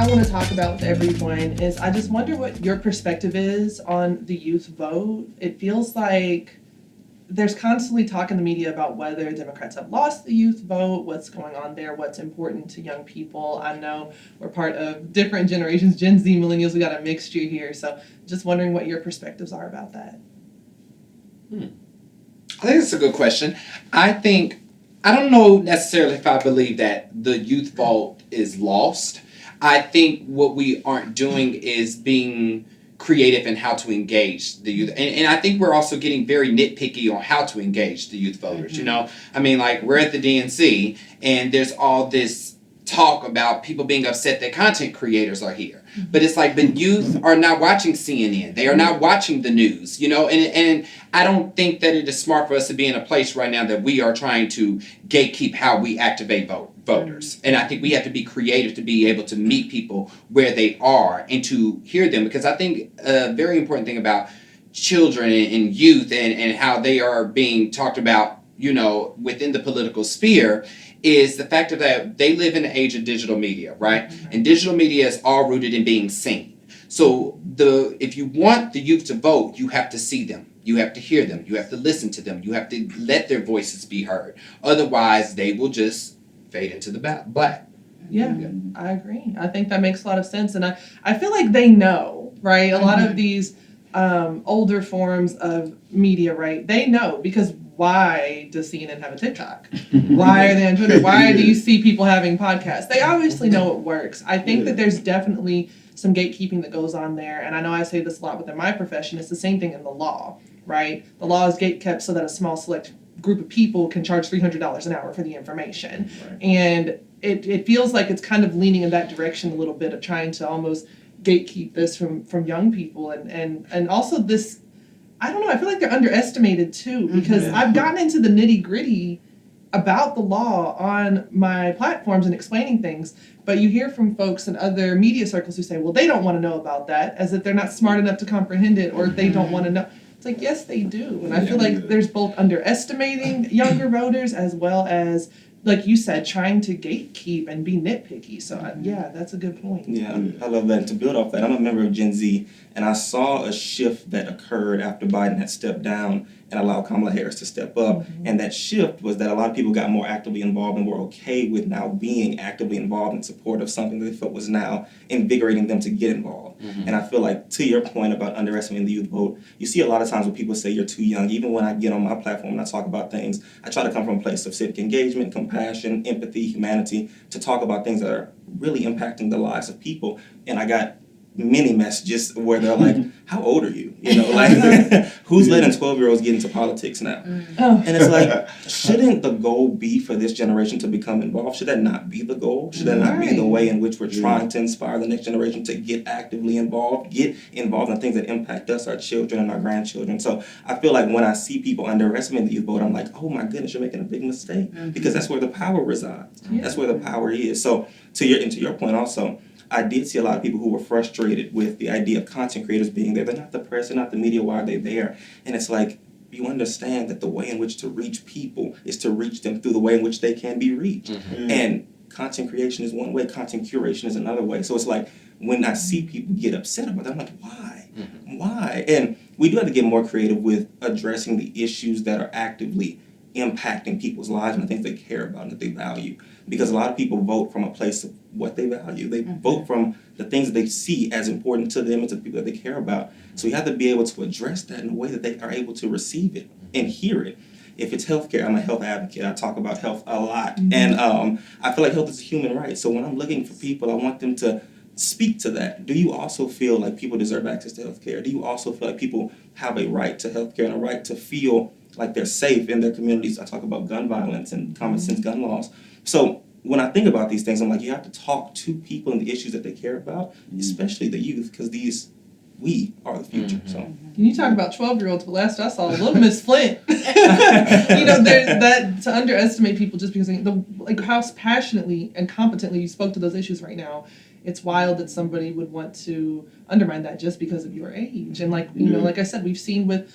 I want to talk about with everyone is I just wonder what your perspective is on the youth vote. It feels like there's constantly talk in the media about whether Democrats have lost the youth vote, what's going on there, what's important to young people. I know we're part of different generations, Gen Z, millennials, we got a mixture here. So just wondering what your perspectives are about that. I think it's a good question. I don't know necessarily if I believe that the youth vote is lost. I think what we aren't doing is being creative in how to engage the youth. And I think we're also getting very nitpicky on how to engage the youth voters, you know? I mean, like, we're at the DNC, and there's all this talk about people being upset that content creators are here. But it's like the youth are not watching CNN. They are not watching the news, you know? And I don't think that it is smart for us to be in a place right now that we are trying to gatekeep how we activate voters. And I think we have to be creative to be able to meet people where they are and to hear them. Because I think a very important thing about children and youth and how they are being talked about, you know, within the political sphere is the fact that they live in the age of digital media, right? And digital media is all rooted in being seen. So if you want the youth to vote, you have to see them. You have to hear them. You have to listen to them. You have to let their voices be heard. Otherwise, they will just fade into the black. Yeah, I agree. I think that makes a lot of sense. And I feel like they know, right? A lot of these older forms of media, right? They know, because why does CNN have a TikTok? Why are they on Twitter? Why do you see people having podcasts? They obviously know it works. I think that there's definitely some gatekeeping that goes on there. And I know I say this a lot within my profession. It's the same thing in the law, right? The law is gatekept so that a small select group of people can charge $300 an hour for the information. Right. And it feels like it's kind of leaning in that direction a little bit of trying to almost gatekeep this from young people. And also this, I don't know, I feel like they're underestimated too, because I've gotten into the nitty gritty about the law on my platforms and explaining things, but you hear from folks in other media circles who say, well, they don't want to know about that, as if they're not smart enough to comprehend it, or they don't want to know. It's like, yes, they do. And I feel like there's both underestimating younger voters as well as, like you said, trying to gatekeep and be nitpicky. So, that's a good point. Yeah, I love that. And to build off that, I'm a member of Gen Z, and I saw a shift that occurred after Biden had stepped down and allowed Kamala Harris to step up. And that shift was that a lot of people got more actively involved and were okay with now being actively involved in support of something that they felt was now invigorating them to get involved. And I feel like, to your point about underestimating the youth vote, you see a lot of times when people say you're too young. Even when I get on my platform and I talk about things, I try to come from a place of civic engagement, compassion, empathy, humanity, to talk about things that are really impacting the lives of people. And I got many messages where they're like, how old are you? You know, like, who's letting 12-year-olds get into politics now? And it's like, shouldn't the goal be for this generation to become involved? Should that not be the goal? Should that not be the way in which we're trying to inspire the next generation to get actively involved, get involved in things that impact us, our children and our grandchildren? So I feel like when I see people underestimate the youth vote, I'm like, oh my goodness, you're making a big mistake, because that's where the power resides. That's where the power is. So to your point also, I did see a lot of people who were frustrated with the idea of content creators being there. They're not the press, they're not the media, why are they there? And it's like, you understand that the way in which to reach people is to reach them through the way in which they can be reached. And content creation is one way, content curation is another way. So it's like, when I see people get upset about that, I'm like, why? Why? And we do have to get more creative with addressing the issues that are actively impacting people's lives and the things they care about and that they value. Because a lot of people vote from a place of what they value. They vote from the things that they see as important to them and to the people that they care about. So you have to be able to address that in a way that they are able to receive it and hear it. If it's healthcare, I'm a health advocate. I talk about health a lot. And I feel like health is a human right. So when I'm looking for people, I want them to speak to that. Do you also feel like people deserve access to healthcare? Do you also feel like people have a right to healthcare and a right to feel like they're safe in their communities? I talk about gun violence and common sense gun laws. So when I think about these things, I'm like, you have to talk to people and the issues that they care about, especially the youth, because we are the future. So Can you talk about 12-year-olds? But last I saw, little Miss Flint. There's that, to underestimate people just because how passionately and competently you spoke to those issues right now. It's wild that somebody would want to undermine that just because of your age. And like I said, we've seen with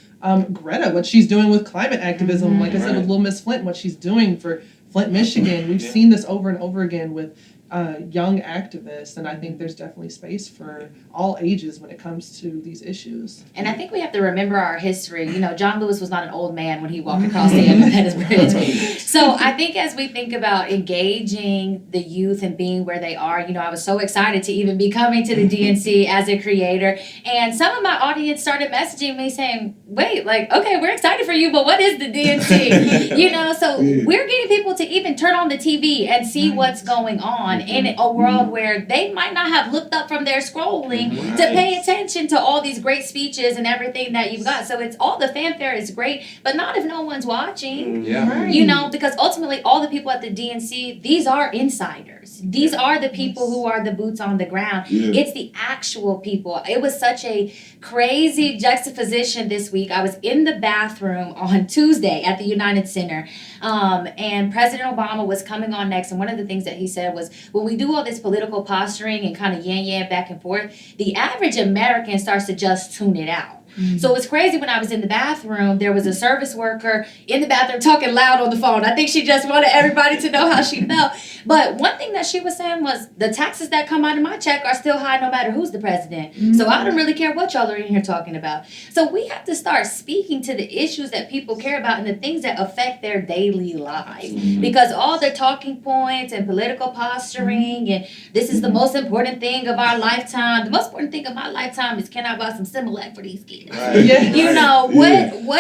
Greta, what she's doing with climate activism. Like I said, with Little Miss Flint, what she's doing for Flint, Michigan. We've seen this over and over again with young activists, and I think there's definitely space for all ages when it comes to these issues. And I think we have to remember our history. You know, John Lewis was not an old man when he walked across the Independence Bridge. So I think as we think about engaging the youth and being where they are, you know, I was so excited to even be coming to the DNC as a creator. And some of my audience started messaging me saying, wait, like, okay, we're excited for you, but what is the DNC? You know, so we're getting people to even turn on the TV and see what's going on in a world where they might not have looked up from their scrolling to pay attention to all these great speeches and everything that you've got. So it's all the fanfare is great, but not if no one's watching. You know, because ultimately all the people at the DNC, these are insiders. These are the people who are the boots on the ground. It's the actual people. It was such a crazy juxtaposition this week. I was in the bathroom on Tuesday at the United Center, and President Obama was coming on next, and one of the things that he said was, when we do all this political posturing and kind of yan back and forth, the average American starts to just tune it out. So it was crazy when I was in the bathroom, there was a service worker in the bathroom talking loud on the phone. I think she just wanted everybody to know how she felt. But one thing that she was saying was, the taxes that come out of my check are still high no matter who's the president. So I don't really care what y'all are in here talking about. So we have to start speaking to the issues that people care about and the things that affect their daily lives. Because all the talking points and political posturing and this is the most important thing of our lifetime. The most important thing of my lifetime is, can I buy some Similac for these kids? You know,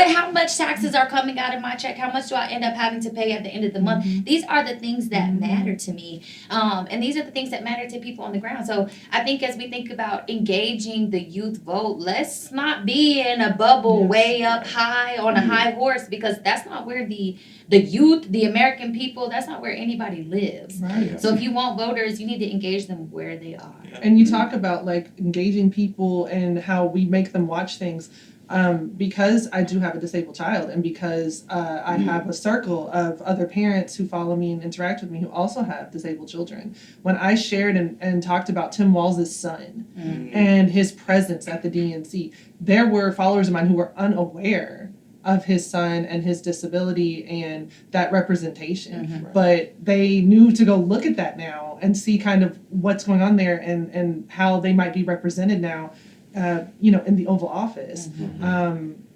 how much taxes are coming out of my check? How much do I end up having to pay at the end of the month? These are the things that matter to me. And these are the things that matter to people on the ground. So I think as we think about engaging the youth vote, let's not be in a bubble way up high on a high horse, because that's not where the youth, the American people, that's not where anybody lives. So if you want voters, you need to engage them where they are. And you talk about like engaging people and how we make them watch things. Because I do have a disabled child, and because I have a circle of other parents who follow me and interact with me who also have disabled children. When I shared and talked about Tim Walz's son and his presence at the DNC, there were followers of mine who were unaware of his son and his disability and that representation. But they knew to go look at that now and see kind of what's going on there and how they might be represented now, you know, in the Oval Office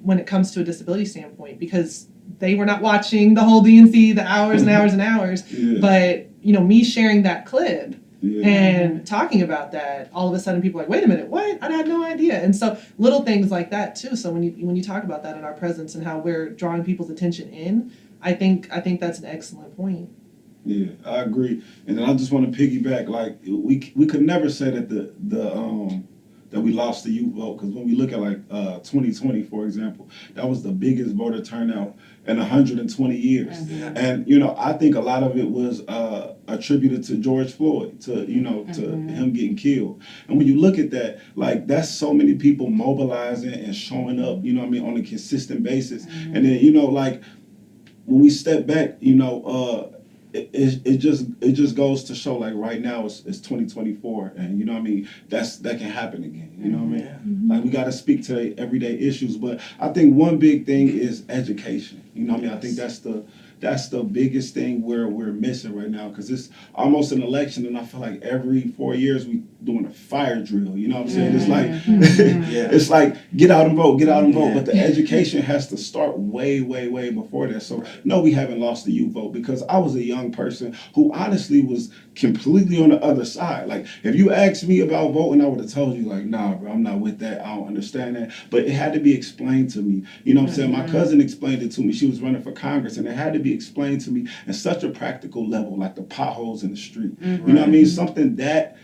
when it comes to a disability standpoint, because they were not watching the whole DNC, the hours and hours and hours. But, you know, me sharing that clip and talking about that, all of a sudden people are like, wait a minute, what? I had no idea. And so little things like that too. So when you talk about that in our presence and how we're drawing people's attention in, I think that's an excellent point. Yeah, I agree. And then I just want to piggyback, like we could never say that that we lost the youth vote, because when we look at like 2020, for example, that was the biggest voter turnout in 120 years. And, you know, I think a lot of it was attributed to George Floyd, to him getting killed. And when you look at that, like, that's so many people mobilizing and showing up, you know what I mean, on a consistent basis. And then, you know, like, when we step back, you know, it just goes to show, like, right now it's 2024, and you know what I mean, that can happen again, you know what I mean? Like, we got to speak to everyday issues, but I think one big thing is education, you know what I mean? I think that's the biggest thing we're missing right now, because it's almost an election, and I feel like every 4 years we doing a fire drill, you know what I'm saying? It's like it's like get out and vote, but the education has to start way before that. So no, we haven't lost the youth vote, because I was a young person who honestly was completely on the other side. Like, if you asked me about voting, I would have told you, like, nah, bro, I'm not with that. I don't understand that. But it had to be explained to me. You know what I'm saying? My cousin explained it to me. She was running for Congress, and it had to be explained to me at such a practical level, like the potholes in the street. You know what I mean? Something that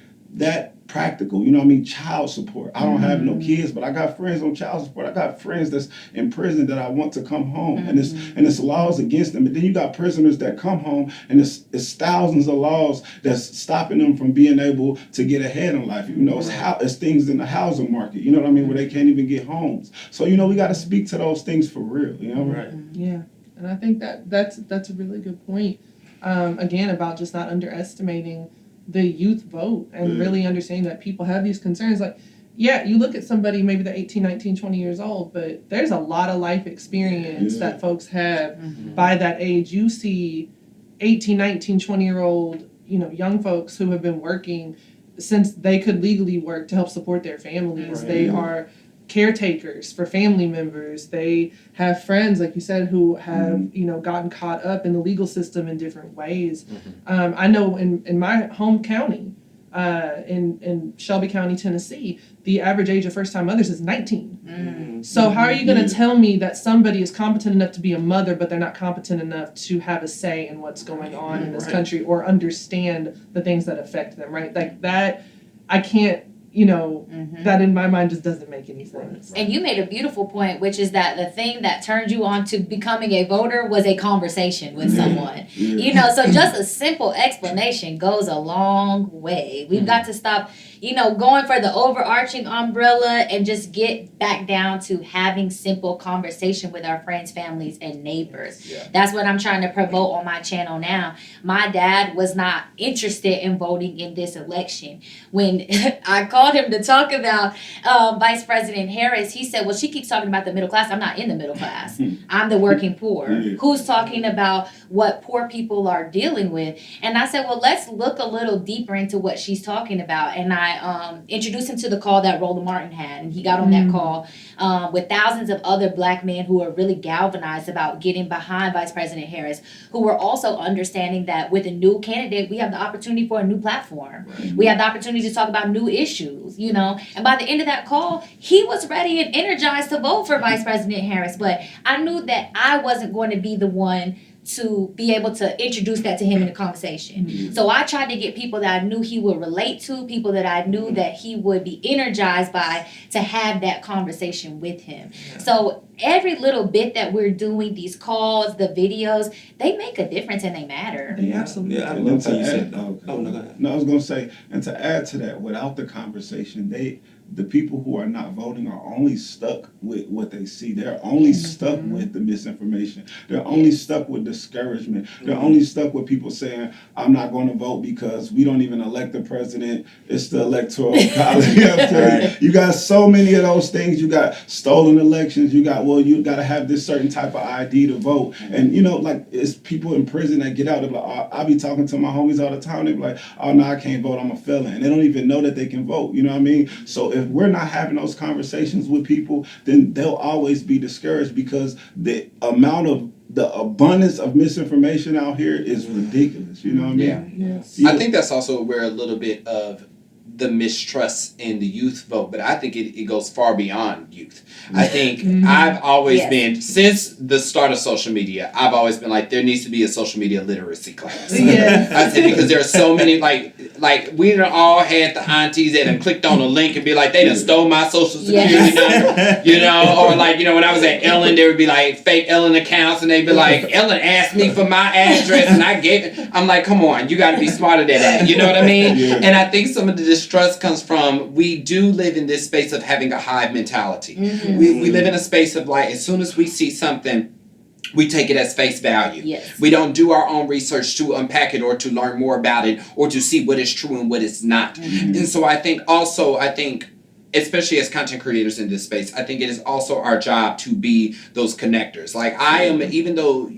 practical, you know what I mean? Child support. I don't have no kids, but I got friends on child support. I got friends that's in prison that I want to come home, and it's laws against them. And then you got prisoners that come home, and it's thousands of laws that's stopping them from being able to get ahead in life. You know, it's things in the housing market, you know what I mean, where they can't even get homes. So, you know, we got to speak to those things for real, you know? Yeah, and I think that's a really good point. Again, about just not underestimating the youth vote and really understanding that people have these concerns. Like, yeah, you look at somebody, maybe they're 18, 19, 20 years old, but there's a lot of life experience that folks have by that age. You see 18, 19, 20-year-old young folks who have been working since they could legally work to help support their families. Right. They are caretakers for family members. They have friends, like you said, who have gotten caught up in the legal system in different ways. I know in my home county, in Shelby County, Tennessee, the average age of first-time mothers is 19. So how are you going to tell me that somebody is competent enough to be a mother, but they're not competent enough to have a say in what's going on in this country or understand the things that affect them, right? Like that, I can't, that in my mind just doesn't make any sense. And you made a beautiful point, which is that the thing that turned you on to becoming a voter was a conversation with someone. So just a simple explanation goes a long way. We've got to stop, going for the overarching umbrella and just get back down to having simple conversation with our friends, families, and neighbors. Yeah. That's what I'm trying to promote on my channel now. My dad was not interested in voting in this election. When I called him to talk about Vice President Harris, he said, well, she keeps talking about the middle class. I'm not in the middle class. I'm the working poor. Who's talking about what poor people are dealing with? And I said, well, let's look a little deeper into what she's talking about. And I introduced him to the call that Roland Martin had. And he got on that call with thousands of other black men who are really galvanized about getting behind Vice President Harris, who were also understanding that with a new candidate, we have the opportunity for a new platform. We have the opportunity to talk about new issues, And by the end of that call, he was ready and energized to vote for Vice President Harris. But I knew that I wasn't going to be the one to be able to introduce that to him in a conversation. So I tried to get people that I knew he would relate to, people that I knew that he would be energized by, to have that conversation with him. So every little bit that we're doing, these calls, the videos, they make a difference and they matter. They absolutely Yeah, I do. love how you To said. add- Oh, no, go ahead. No, I was gonna say, and to add to that, without the conversation, the people who are not voting are only stuck with what they see. They're only stuck with the misinformation. They're only stuck with discouragement. They're only stuck with people saying, I'm not going to vote because we don't even elect the president. It's the electoral college. You got so many of those things. You got stolen elections. You got to have this certain type of ID to vote. And, it's people in prison that get out. They're like, I be talking to my homies all the time. They be like, oh, no, I can't vote. I'm a felon. And they don't even know that they can vote. You know what I mean? So if we're not having those conversations with people, then they'll always be discouraged because the abundance of misinformation out here is ridiculous. You know what I mean? Yes. I think that's also where a little bit of the mistrust in the youth vote, but I think it goes far beyond youth. I think I've always been, since the start of social media, I've always been like, there needs to be a social media literacy class. I said, because there are so many, like we done all had the aunties that done clicked on a link and be like, they done stole my social security number, or like, when I was at Ellen, there would be like fake Ellen accounts and they'd be like, Ellen asked me for my address and I gave it. I'm like, come on, you got to be smarter than that. You know what I mean? And I think some of the distrust comes from, we do live in this space of having a hive mentality. We live in a space of like, as soon as we see something, we take it as face value. Yes. We don't do our own research to unpack it or to learn more about it or to see what is true and what is not. And so I think, especially as content creators in this space, I think it is also our job to be those connectors. Like I am, even though,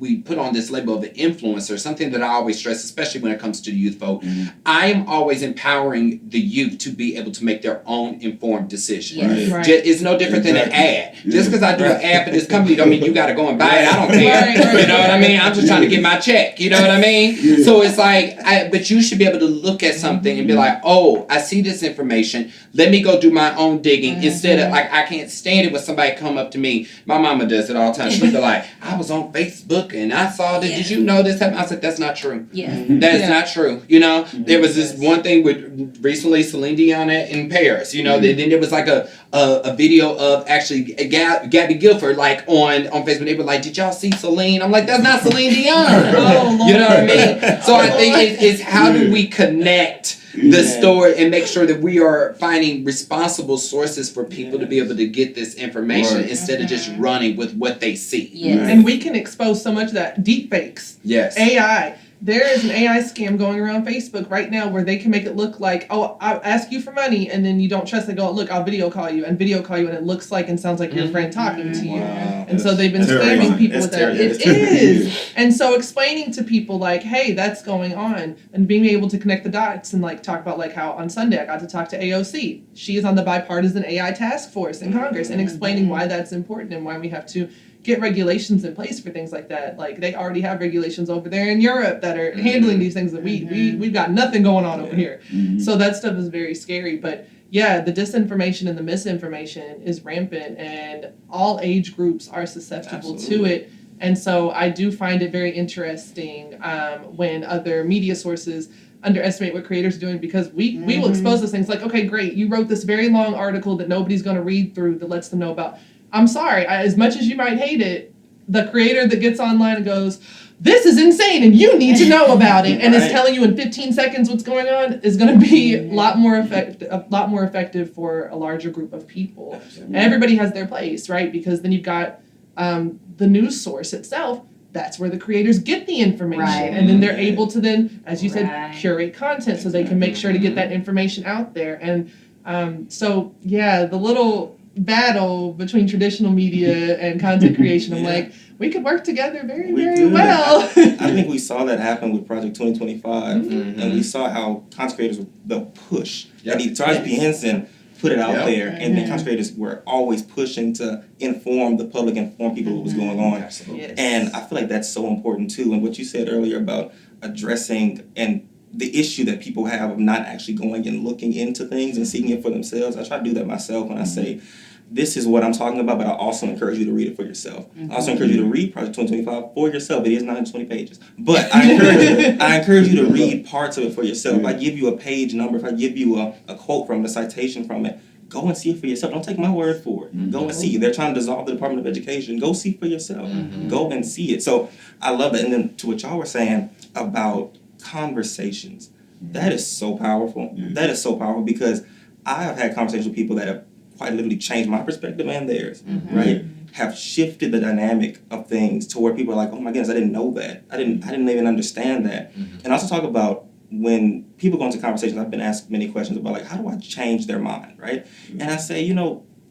we put on this label of an influencer, something that I always stress, especially when it comes to the youth vote, I am always empowering the youth to be able to make their own informed decision. Right. It's no different than an ad. Just because I do an ad for this company don't mean you got to go and buy it. I don't care. You know what I mean? I'm just trying to get my check. You know what I mean? So it's like, but you should be able to look at something and be like, oh, I see this information. Let me go do my own digging instead of like, I can't stand it when somebody come up to me. My mama does it all the time. She'll be like, I was on Facebook and I saw this. Did you know this happened? I said, that's not true. That is not true. There was this one thing with recently Celine Dion in Paris. Then there was like a video of actually Gabby Guilford like on Facebook. They were like, did y'all see Celine? I'm like, that's not Celine Dion. You know what I mean? So I think it's how do we connect the story and make sure that we are finding responsible sources for people to be able to get this information instead of just running with what they see. And we can expose so much of that. Deep fakes. Yes. AI. there is an AI scam going around Facebook right now where they can make it look like, oh, I'll ask you for money, and then you don't trust. They go, look, I'll video call you, and it looks like and sounds like your friend talking to you. Wow. And so they've been terrifying. scamming people with that. That's It terrifying. is. And so explaining to people like, hey, that's going on, and being able to connect the dots and like talk about like how on Sunday I got to talk to AOC. She is on the bipartisan AI task force in Congress, and explaining why that's important and why we have to get regulations in place for things like that. Like they already have regulations over there in Europe that are handling these things that we've got nothing going on over here. So that stuff is very scary. But yeah, the disinformation and the misinformation is rampant, and all age groups are susceptible to it. And so I do find it very interesting when other media sources underestimate what creators are doing, because we will expose those things like, okay, great, you wrote this very long article that nobody's going to read through that lets them know about. I'm sorry, as much as you might hate it, the creator that gets online and goes, this is insane and you need to know about it, and is telling you in 15 seconds what's going on, is going to be a lot more effective for a larger group of people. And everybody has their place, right? Because then you've got the news source itself. That's where the creators get the information, and then they're able to then, as you said, curate content so they can make sure to get that information out there. And so yeah, the little battle between traditional media and content creation, I'm like, we could work together very well. I think we saw that happen with Project 2025, and we saw how content creators, they'll push. And Taraji Henson put it out there, and then content creators were always pushing to inform the public, inform people what was going on. Yes. And I feel like that's so important too. And what you said earlier about addressing and the issue that people have of not actually going and looking into things and seeking it for themselves. I try to do that myself when I say, this is what I'm talking about, but I also encourage you to read it for yourself. I also encourage you to read Project 2025 for yourself. It is 920 pages. But I encourage you to read parts of it for yourself. If I give you a page number, if I give you a quote from it, a citation from it, go and see it for yourself. Don't take my word for it. Go and see it. They're trying to dissolve the Department of Education. Go see for yourself. Go and see it. So I love that. And then to what y'all were saying about conversations, that is so powerful. That is so powerful, because I have had conversations with people that have quite literally changed my perspective and theirs, right? Have shifted the dynamic of things to where people are like, oh my goodness, I didn't know that. I didn't even understand that. And also talk about when people go into conversations, I've been asked many questions about like, how do I change their mind, right? And I say,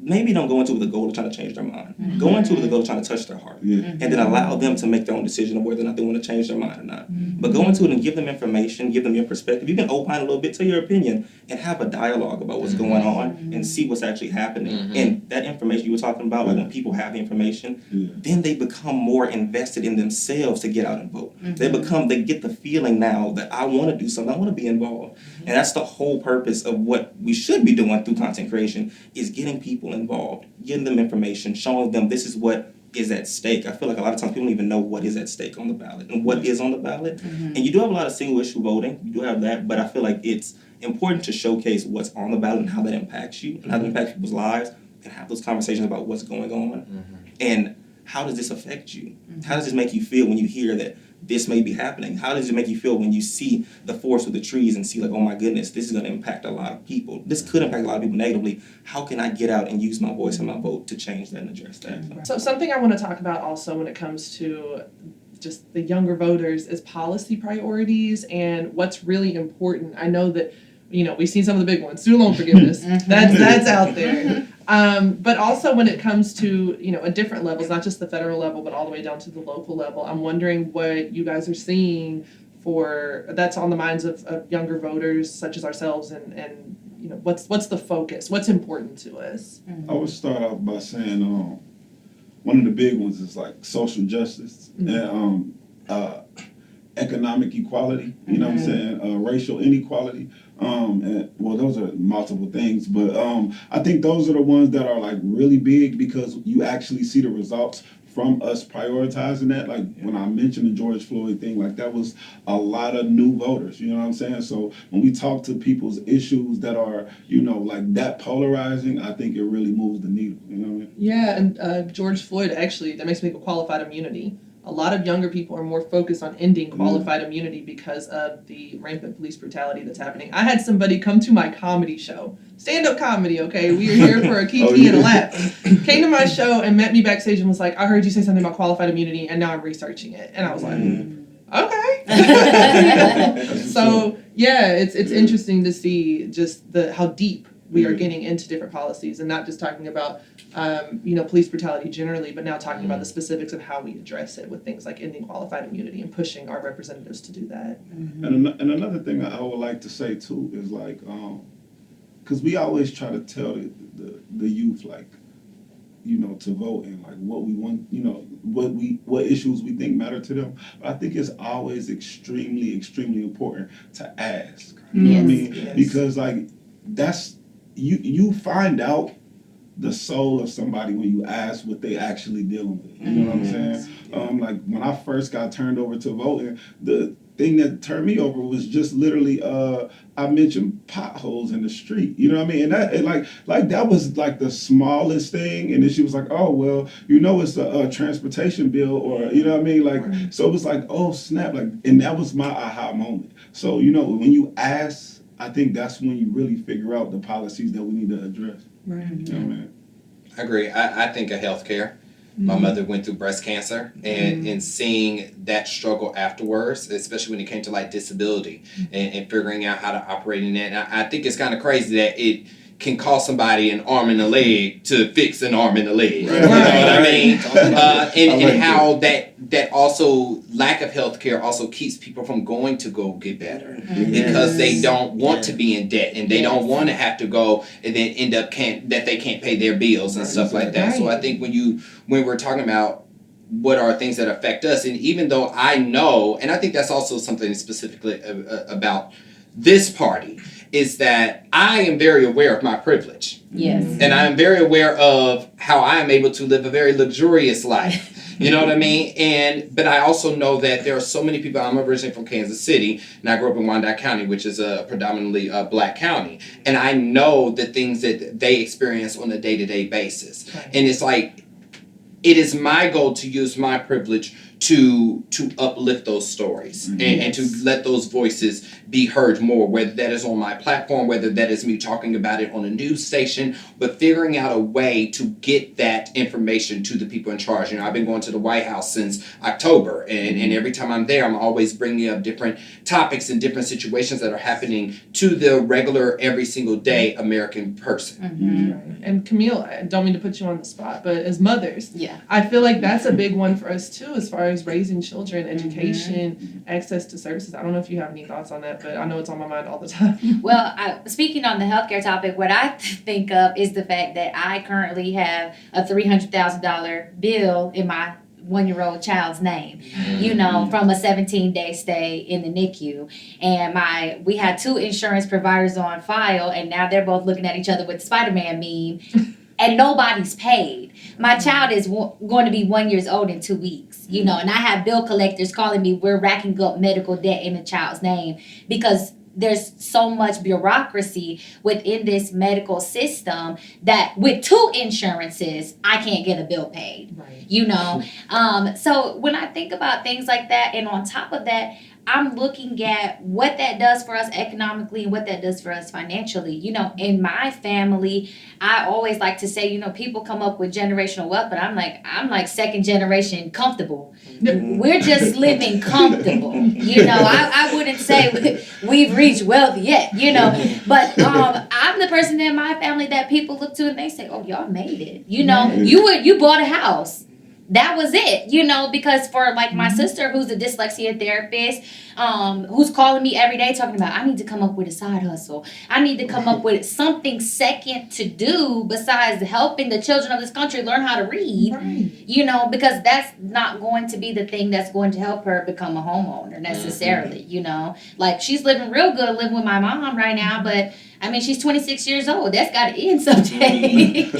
maybe don't go into it with the goal of trying to change their mind. Go into it with the goal of trying to touch their heart. And then allow them to make their own decision of whether or not they want to change their mind or not. But go into it and give them information, give them your perspective. You can opine a little bit to your opinion and have a dialogue about what's going on and see what's actually happening. And that information you were talking about, like when people have the information, then they become more invested in themselves to get out and vote. They get the feeling now that I want to do something, I want to be involved. And that's the whole purpose of what we should be doing through content creation, is getting people involved, getting them information, showing them this is what is at stake. I feel like a lot of times people don't even know what is at stake on the ballot and what is on the ballot. And you do have a lot of single issue voting, you do have that, but I feel like it's important to showcase what's on the ballot and how that impacts you and how that impacts people's lives, and have those conversations about what's going on and how does this affect you? How does this make you feel when you hear that this may be happening? How does it make you feel when you see the forest with the trees and see like, oh my goodness, this is going to impact a lot of people. This could impact a lot of people negatively. How can I get out and use my voice and my vote to change that and address that? So something I want to talk about also when it comes to just the younger voters is policy priorities and what's really important. I know that, we've seen some of the big ones, student loan forgiveness, that's out there. But also when it comes to, at different levels, not just the federal level, but all the way down to the local level, I'm wondering what you guys are seeing that's on the minds of younger voters such as ourselves, and what's the focus? What's important to us? I would start off by saying one of the big ones is like social justice and economic equality, what I'm saying, racial inequality. And those are multiple things, but I think those are the ones that are like really big, because you actually see the results from us prioritizing that. Like when I mentioned the George Floyd thing, like that was a lot of new voters, you know what I'm saying? So when we talk to people's issues that are, like that polarizing, I think it really moves the needle, you know what I mean? Yeah, and George Floyd, actually, that makes me think of qualified immunity. A lot of younger people are more focused on ending qualified immunity because of the rampant police brutality that's happening. I had somebody come to my comedy show, stand-up comedy, okay? We were here for a kiki and a laugh. Came to my show and met me backstage and was like, I heard you say something about qualified immunity and now I'm researching it. And I was like, Okay. So yeah, it's interesting to see just how deep we are getting into different policies, and not just talking about police brutality generally, but now talking about the specifics of how we address it with things like ending qualified immunity and pushing our representatives to do that. And another thing I would like to say too is like, because we always try to tell the youth like, to vote and like what we want, what issues we think matter to them. But I think it's always extremely, extremely important to ask. You know what I mean? Yes. Because like that's you find out the soul of somebody when you ask what they actually dealing with. You know what I'm saying? Like when I first got turned over to voting, the thing that turned me over was just literally I mentioned potholes in the street. You know what I mean? And that like that was like the smallest thing. And then she was like, oh well, it's a transportation bill, or you know what I mean? Like so it was like, oh snap, like, and that was my aha moment. So when you ask, I think that's when you really figure out the policies that we need to address. Right. You know what I mean? I agree. I think of healthcare. My mother went through breast cancer, and seeing that struggle afterwards, especially when it came to like disability and figuring out how to operate in that. And I think it's kind of crazy that it can cost somebody an arm and a leg to fix an arm and a leg. Right. You know what I mean? And like how that also lack of health care also keeps people from going to go get better because they don't want to be in debt, and they don't want to have to go and then end up that they can't pay their bills and stuff like that. So I think when we're talking about what are things that affect us, and even though I know, and I think that's also something specifically about this party, is that I am very aware of my privilege. Yes. And I am very aware of how I am able to live a very luxurious life. You know what I mean? But I also know that there are so many people. I'm originally from Kansas City, and I grew up in Wyandotte County, which is a predominantly black county. And I know the things that they experience on a day-to-day basis. Right. And it's like, it is my goal to use my privilege to uplift those stories and to let those voices be heard more, whether that is on my platform, whether that is me talking about it on a news station, but figuring out a way to get that information to the people in charge. I've been going to the White House since October, and every time I'm there, I'm always bringing up different topics and different situations that are happening to the regular, every single day American person. Right. And Camille, I don't mean to put you on the spot, but as mothers, yeah, I feel like that's a big one for us too, as far as raising children, education, access to services. I don't know if you have any thoughts on that, but I know it's on my mind all the time. Well, speaking on the healthcare topic, what I think of is the fact that I currently have a $300,000 bill in my 1-year-old child's name, from a 17-day stay in the NICU. And we had 2 insurance providers on file, and now they're both looking at each other with the Spider-Man meme. And nobody's paid. My child is going to be 1 year old in 2 weeks, and I have bill collectors calling me. We're racking up medical debt in the child's name because there's so much bureaucracy within this medical system that with 2 insurances, I can't get a bill paid, right. So when I think about things like that, and on top of that, I'm looking at what that does for us economically and what that does for us financially. In my family, I always like to say, people come up with generational wealth, but I'm like 2nd generation comfortable. We're just living comfortable. I wouldn't say we've reached wealth yet, but I'm the person in my family that people look to and they say, oh, y'all made it. You bought a house. That was it, because for like my sister who's a dyslexia therapist, who's calling me every day talking about, I need to come up with a side hustle. I need to come up with something second to do besides helping the children of this country learn how to read, right. Because that's not going to be the thing that's going to help her become a homeowner necessarily, Like she's living real good living with my mom right now, but I mean, she's 26 years old. That's got to end someday.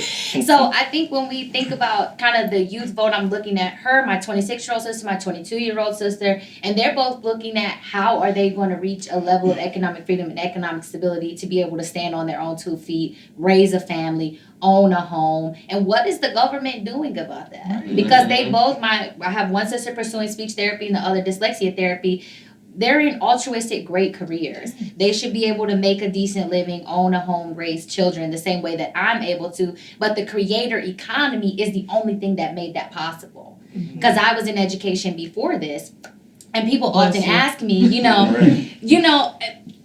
So I think when we think about kind of the youth vote, I'm looking at her, my 26-year-old sister, my 22-year-old sister, and they're both looking at how are they going to reach a level of economic freedom and economic stability to be able to stand on their own 2 feet, raise a family, own a home, and what is the government doing about that? Because they both, I have one sister pursuing speech therapy and the other dyslexia therapy. They're in altruistic great careers. They should be able to make a decent living, own a home, raise children the same way that I'm able to. But the creator economy is the only thing that made that possible. Because I was in education before this. And people Bless often you. ask me, you know,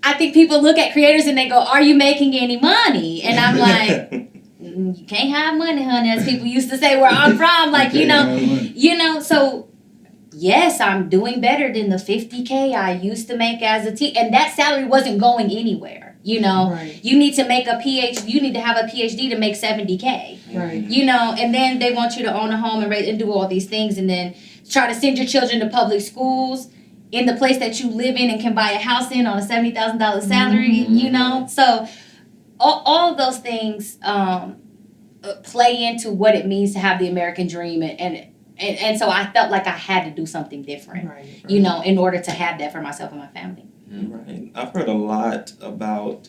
I think people look at creators and they go, "Are you making any money?" And I'm like, "You can't have money, honey," as people used to say where I'm from. Like, so yes, I'm doing better than the $50K I used to make as a teacher, and that salary wasn't going anywhere. Right. You need to make a PhD. You need to have a PhD to make $70K. Right. And then they want you to own a home and do all these things, and then try to send your children to public schools in the place that you live in and can buy a house in on a $70,000 salary. So all of those things play into what it means to have the American dream, and so I felt like I had to do something different, Right. in order to have that for myself and my family. Right. I've heard a lot about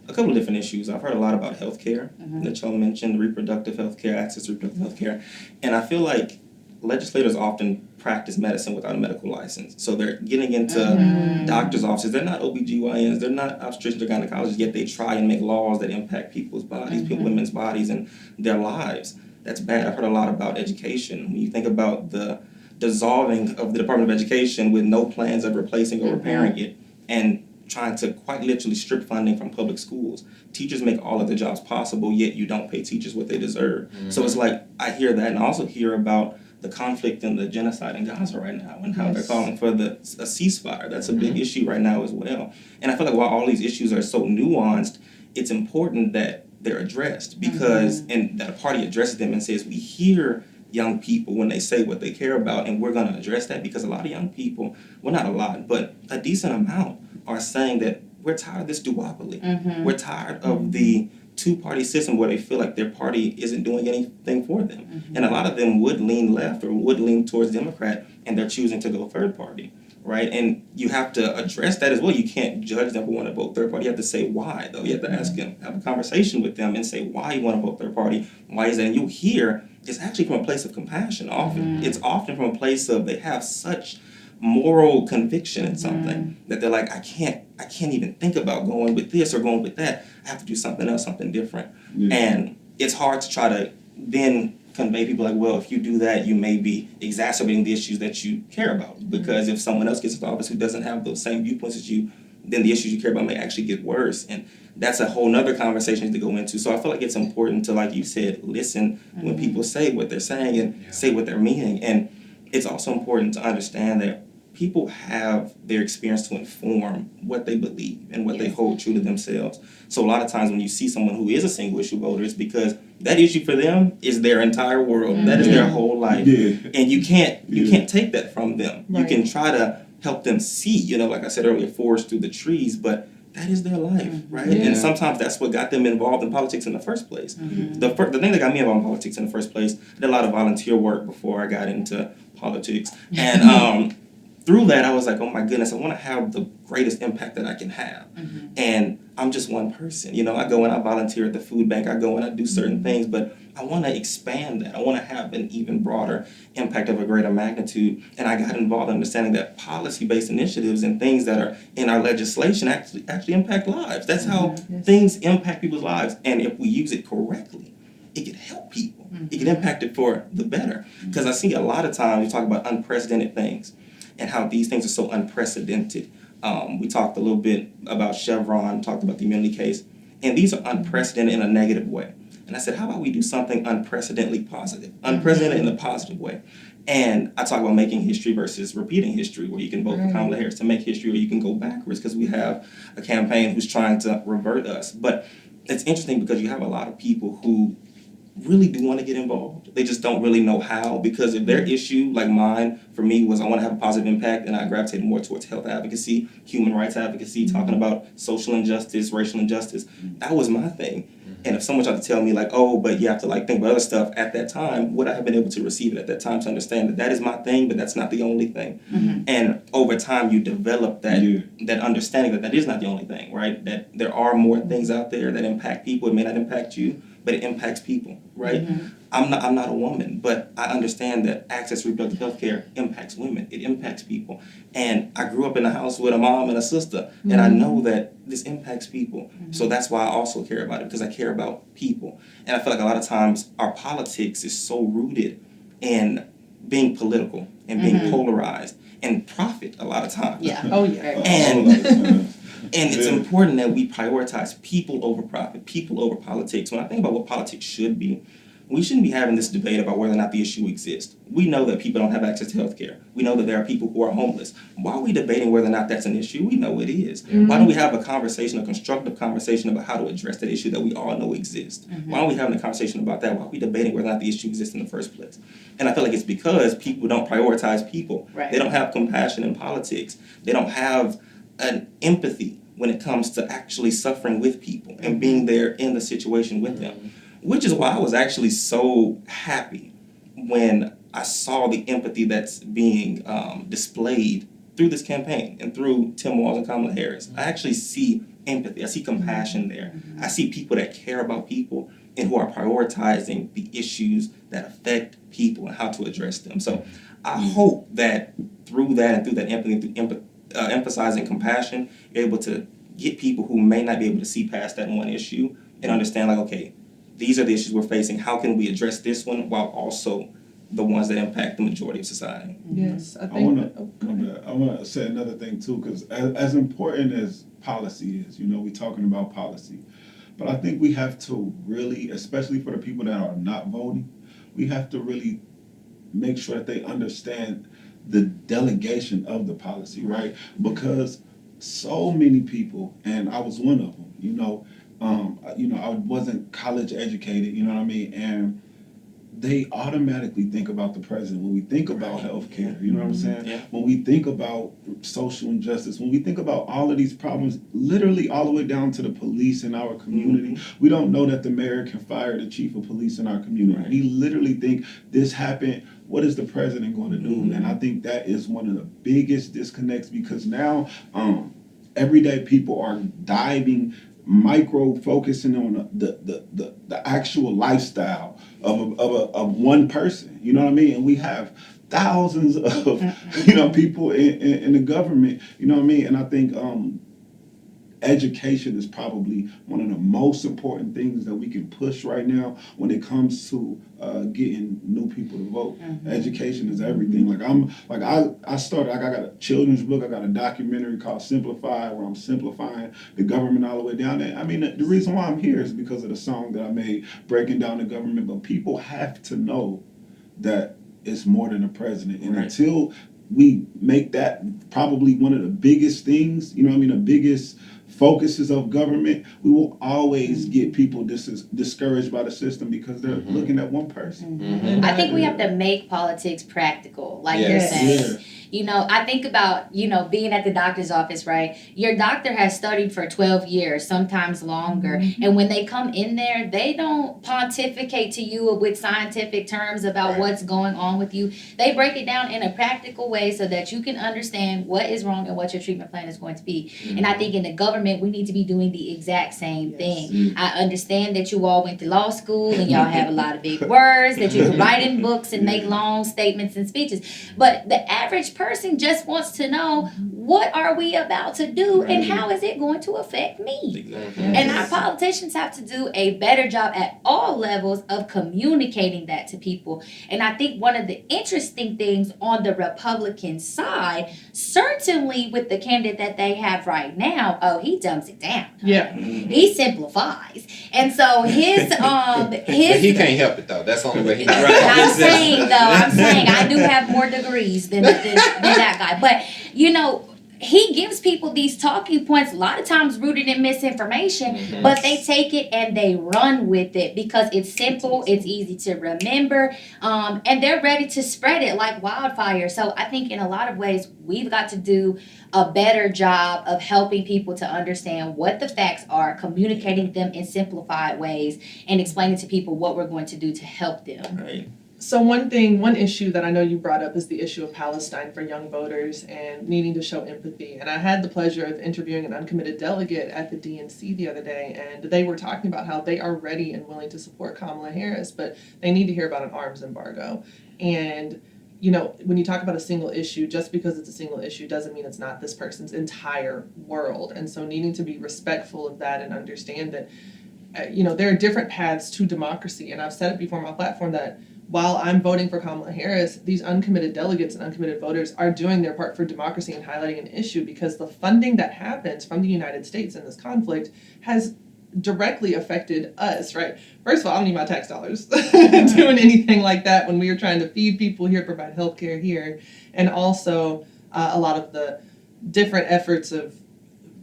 a couple of different issues. I've heard a lot about healthcare that y'all mentioned, reproductive healthcare, access to reproductive healthcare, and I feel like legislators often practice medicine without a medical license. So they're getting into doctors' offices. They're not OBGYNs. They're not obstetricians or gynecologists, yet they try and make laws that impact people's bodies, women's bodies, and their lives. That's bad. I've heard a lot about education. When you think about the dissolving of the Department of Education with no plans of replacing or repairing it, and trying to quite literally strip funding from public schools. Teachers make all of the jobs possible, yet you don't pay teachers what they deserve. So it's like, I hear that, and I also hear about the conflict and the genocide in Gaza right now, and how they're calling for a ceasefire. That's a big issue right now as well. And I feel like while all these issues are so nuanced, it's important that they're addressed, because and that a party addresses them and says, we hear young people when they say what they care about, and we're going to address that, because a lot of young people, well, not a lot, but a decent amount are saying that we're tired of this duopoly. We're tired of the two-party system where they feel like their party isn't doing anything for them. And a lot of them would lean left or would lean towards Democrat, and they're choosing to go third party, right? And you have to address that as well. You can't judge them for wanting to vote third party. You have to say why, though. You have to ask them, have a conversation with them and say why you want to vote third party. Why is that? And you'll hear it's actually from a place of compassion often. It's often from a place of they have such moral conviction in something that they're like, I can't even think about going with this or going with that. I have to do something else, something different. And it's hard to try to then convey people like, well, if you do that, you may be exacerbating the issues that you care about. Because if someone else gets into office who doesn't have those same viewpoints as you, then the issues you care about may actually get worse. And that's a whole nother conversation to go into. So I feel like it's important to, like you said, listen when people say what they're saying and say what they're meaning. And it's also important to understand that people have their experience to inform what they believe and what they hold true to themselves. So a lot of times when you see someone who is a single issue voter, it's because that issue for them is their entire world. That is their whole life. And you can't take that from them. You can try to help them see, like I said earlier, forest through the trees, but that is their life, right? And sometimes that's what got them involved in politics in the first place. The thing that got me involved in politics in the first place, I did a lot of volunteer work before I got into politics. And through that, I was like, oh my goodness, I want to have the greatest impact that I can have. And I'm just one person. I go and I volunteer at the food bank. I go and I do certain things, but I want to expand that. I want to have an even broader impact of a greater magnitude. And I got involved in understanding that policy-based initiatives and things that are in our legislation actually impact lives. That's how things impact people's lives. And if we use it correctly, it can help people. It can impact it for the better. Because I see a lot of times you talk about unprecedented things and how these things are so unprecedented. We talked a little bit about Chevron, talked about the immunity case, and these are unprecedented in a negative way. And I said, how about we do something unprecedentedly positive, unprecedented in a positive way? And I talk about making history versus repeating history, where you can vote for Kamala Harris to make history, or you can go backwards, because we have a campaign who's trying to revert us. But it's interesting because you have a lot of people who really do want to get involved. They just don't really know how, because if their issue, like mine, for me, was I want to have a positive impact, and I gravitated more towards health advocacy, human rights advocacy, talking about social injustice, racial injustice. That was my thing. And if someone tried to tell me like, oh, but you have to think about other stuff at that time, would I have been able to receive it at that time to understand that that is my thing, but that's not the only thing? And over time, you develop that understanding that is not the only thing, right? That there are more things out there that impact people. It may not impact you, but it impacts people, right? I'm not a woman, but I understand that access to reproductive health care impacts women. It impacts people. And I grew up in a house with a mom and a sister, and I know that this impacts people. So that's why I also care about it, because I care about people. And I feel like a lot of times our politics is so rooted in being political and being polarized and profit a time. Yeah. Oh yeah. And it's Yeah. important that we prioritize people over profit, people over politics. When I think about what politics should be, we shouldn't be having this debate about whether or not the issue exists. We know that people don't have access to health care. We know that there are people who are homeless. Why are we debating whether or not that's an issue? We know it is. Why don't we have a conversation, a constructive conversation about how to address that issue that we all know exists? Why aren't we having a conversation about that? Why are we debating whether or not the issue exists in the first place? And I feel like it's because people don't prioritize people. Right. They don't have compassion in politics. They don't have an empathy when it comes to actually suffering with people and being there in the situation with them. Which is why I was actually so happy when I saw the empathy that's being displayed through this campaign and through Tim Walz and Kamala Harris. I actually see empathy. I see compassion there. I see people that care about people and who are prioritizing the issues that affect people and how to address them. So I hope that through that and through that empathy, through emphasizing compassion, you're able to get people who may not be able to see past that one issue and understand, like, okay, these are the issues we're facing. How can we address this one while also the ones that impact the majority of society? Yes, I I think. want to say another thing too, because as important as policy is, we're talking about policy, but I think we have to really, especially for the people that are not voting, we have to really make sure that they understand the delegation of the policy, right? Because so many people, and I was one of them, I wasn't college educated, you know what I mean? And they automatically think about the president when we think about healthcare, you know what I'm saying? Yeah. When we think about social injustice, when we think about all of these problems, literally all the way down to the police in our community, we don't know that the mayor can fire the chief of police in our community. Right. We literally think this happened. What is the president going to do? And I think that is one of the biggest disconnects, because now everyday people are diving, micro focusing on the actual lifestyle of one person, you know what I mean? And we have thousands of people in the government, you know what I mean? And I think education is probably one of the most important things that we can push right now when it comes to getting new people to vote. Education is everything. I started, I got a children's book, I got a documentary called Simplify, where I'm simplifying the government all the way down there. I mean, the reason why I'm here is because of the song that I made, breaking down the government, but people have to know that it's more than the president. And until we make that probably one of the biggest things, the biggest focuses of government, we will always get people discouraged by the system because they're looking at one person. I think we have to make politics practical, like you're saying. I think about, being at the doctor's office, right? Your doctor has studied for 12 years, sometimes longer. And when they come in there, they don't pontificate to you with scientific terms about what's going on with you. They break it down in a practical way so that you can understand what is wrong and what your treatment plan is going to be. And I think in the government, we need to be doing the exact same thing. I understand that you all went to law school and y'all have a lot of big words that you can write in books and make long statements and speeches. But the average person just wants to know, what are we about to do and how is it going to affect me? Exactly. And our politicians have to do a better job at all levels of communicating that to people. And I think one of the interesting things on the Republican side, certainly with the candidate that they have right now, he dumps it down. Yeah. He simplifies. And so his But he can't help it though. That's the only way he can. I'm saying I do have more degrees than that guy. But he gives people these talking points, a lot of times rooted in misinformation, but they take it and they run with it because it's simple, it's easy to remember, and they're ready to spread it like wildfire. So I think in a lot of ways, we've got to do a better job of helping people to understand what the facts are, communicating them in simplified ways, and explaining to people what we're going to do to help them. Right. So one issue that I know you brought up is the issue of Palestine for young voters and needing to show empathy. And I had the pleasure of interviewing an uncommitted delegate at the DNC the other day, and they were talking about how they are ready and willing to support Kamala Harris, but they need to hear about an arms embargo. And when you talk about a single issue, just because it's a single issue doesn't mean it's not this person's entire world. And so needing to be respectful of that and understand that, there are different paths to democracy. And I've said it before on my platform that while I'm voting for Kamala Harris, these uncommitted delegates and uncommitted voters are doing their part for democracy and highlighting an issue, because the funding that happens from the United States in this conflict has directly affected us, right? First of all, I don't need my tax dollars doing anything like that when we are trying to feed people here, provide healthcare here, and also a lot of the different efforts of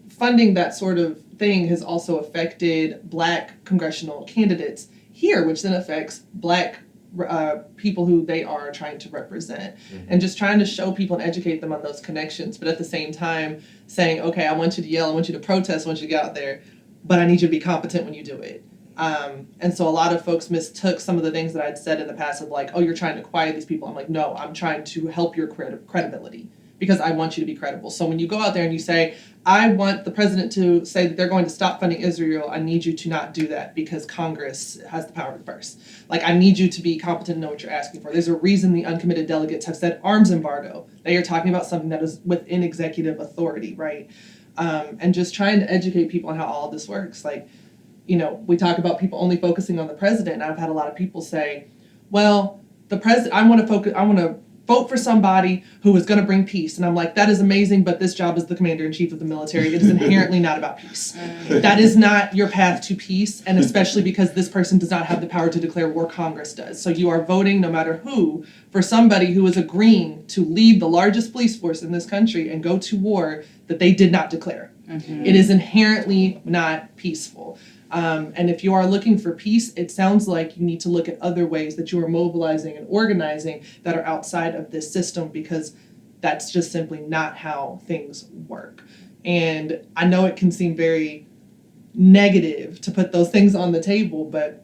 funding that sort of thing has also affected Black congressional candidates here, which then affects Black people who they are trying to represent, and just trying to show people and educate them on those connections, but at the same time saying, okay, I want you to yell, I want you to protest, I want you to get out there, but I need you to be competent when you do it. And so a lot of folks mistook some of the things that I'd said in the past of like, oh, you're trying to quiet these people. I'm like, no, I'm trying to help your credibility, because I want you to be credible. So when you go out there and you say, I want the president to say that they're going to stop funding Israel, I need you to not do that because Congress has the power first. Like, I need you to be competent and know what you're asking for. There's a reason the uncommitted delegates have said arms embargo. They are talking about something that is within executive authority, right? And just trying to educate people on how all of this works. Like, you know, we talk about people only focusing on the president, and I've had a lot of people say, well, the president, I want to vote for somebody who is going to bring peace. And I'm like, that is amazing, but this job is the commander-in-chief of the military. It is inherently not about peace. That is not your path to peace, and especially because this person does not have the power to declare war, Congress does. So you are voting, no matter who, for somebody who is agreeing to lead the largest police force in this country and go to war that they did not declare. It is inherently not peaceful. And if you are looking for peace, it sounds like you need to look at other ways that you are mobilizing and organizing that are outside of this system, because that's just simply not how things work. And I know it can seem very negative to put those things on the table, but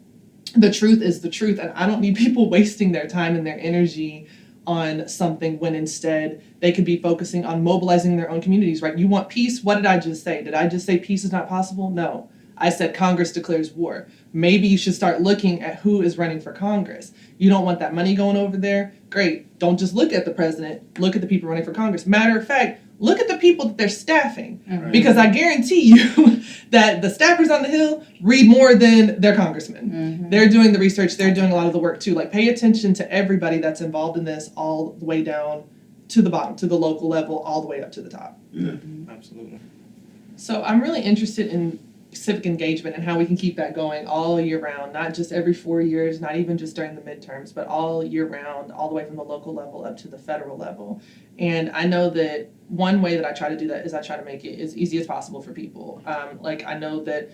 the truth is the truth. And I don't need people wasting their time and their energy on something when instead they could be focusing on mobilizing their own communities, right? You want peace? What did I just say? Did I just say peace is not possible? No. I said Congress declares war. Maybe you should start looking at who is running for Congress. You don't want that money going over there? Great. Don't just look at the president. Look at the people running for Congress. Matter of fact, look at the people that they're staffing. Right. Because I guarantee you that the staffers on the Hill read more than their congressmen. They're doing the research. They're doing a lot of the work too. Like, pay attention to everybody that's involved in this, all the way down to the bottom, to the local level, all the way up to the top. Yeah, absolutely. So I'm really interested in civic engagement and how we can keep that going all year round, not just every 4 years, not even just during the midterms, but all year round, all the way from the local level up to the federal level. And I know that one way that I try to do that is I try to make it as easy as possible for people. Like, I know that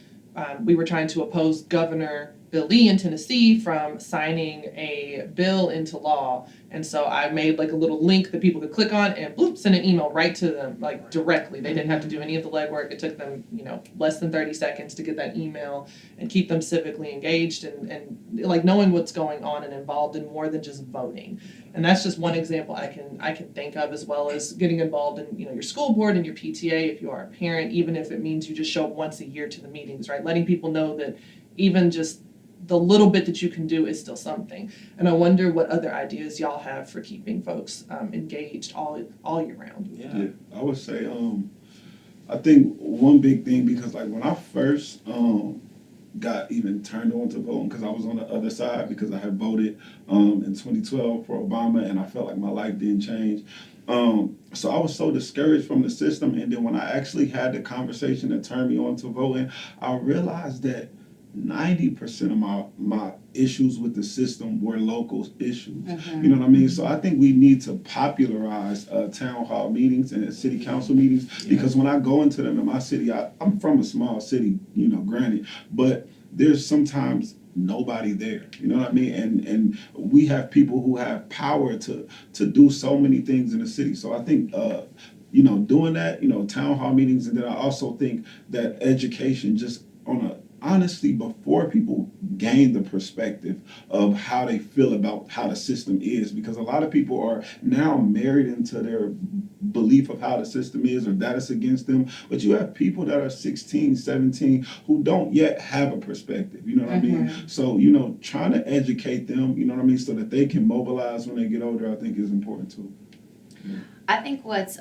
we were trying to oppose Governor Bill Lee in Tennessee from signing a bill into law. And so I made like a little link that people could click on and bloop, send an email right to them, like directly. They didn't have to do any of the legwork. It took them, less than 30 seconds to get that email and keep them civically engaged and like knowing what's going on and involved in more than just voting. And that's just one example I can think of, as well as getting involved in, your school board and your PTA if you are a parent, even if it means you just show up once a year to the meetings, right? Letting people know that even just the little bit that you can do is still something. And I wonder what other ideas y'all have for keeping folks engaged all year round. Yeah, I would say I think one big thing, because like when I first got even turned on to voting, because I was on the other side, because I had voted in 2012 for Obama, and I felt like my life didn't change. So I was so discouraged from the system, and then when I actually had the conversation that turned me on to voting, I realized that 90% of my issues with the system were local issues. You know what I mean? So I think we need to popularize town hall meetings and city council meetings, because when I go into them in my city, I'm from a small city, granted, but there's sometimes nobody there, you know what I mean? And we have people who have power to do so many things in the city. So I think doing that, town hall meetings, and then I also think that education, just honestly, before people gain the perspective of how they feel about how the system is, because a lot of people are now married into their belief of how the system is, or that it's against them. But you have people that are 16, 17 who don't yet have a perspective, you know what I mean? So, trying to educate them, you know what I mean, so that they can mobilize when they get older, I think is important too. Yeah. I think what's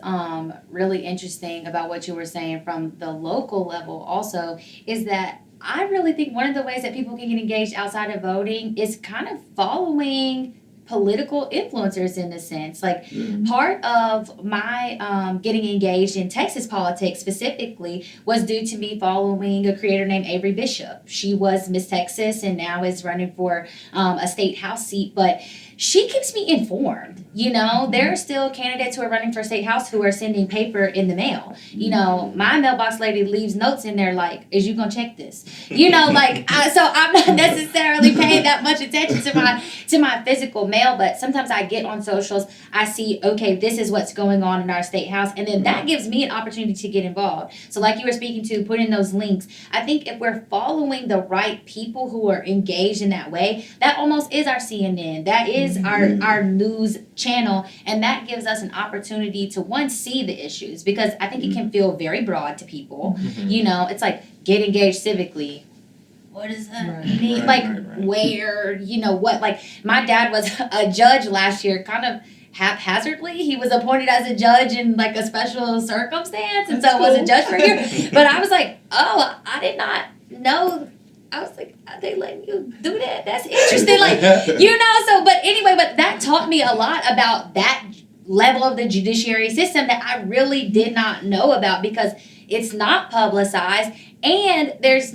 really interesting about what you were saying from the local level also is that I really think one of the ways that people can get engaged outside of voting is kind of following political influencers in a sense. Like part of my getting engaged in Texas politics specifically was due to me following a creator named Avery Bishop. She was Miss Texas and now is running for a state house seat, but she keeps me informed. You know, there are still candidates who are running for state house who are sending paper in the mail. You know, my mailbox lady leaves notes in there like, is you gonna check this? You know, like, so I'm not necessarily paying that much attention to my physical mail, but sometimes I get on socials, I see, okay, this is what's going on in our state house, and then that gives me an opportunity to get involved. So like you were speaking to, put in those links. I think if we're following the right people who are engaged in that way, that almost is our CNN. That is our news channel, and that gives us an opportunity to see the issues, because I think it can feel very broad to people. You know, it's like, get engaged civically. What does that mean? Where, you know, what, like, my dad was a judge last year, kind of haphazardly. He was appointed as a judge in like a special circumstance, and so was a judge for a year. But I was like, oh, I did not know. I was like, are they letting you do that? That's interesting. Like, you know, so, but anyway, but that taught me a lot about that level of the judiciary system that I really did not know about, because it's not publicized, and there's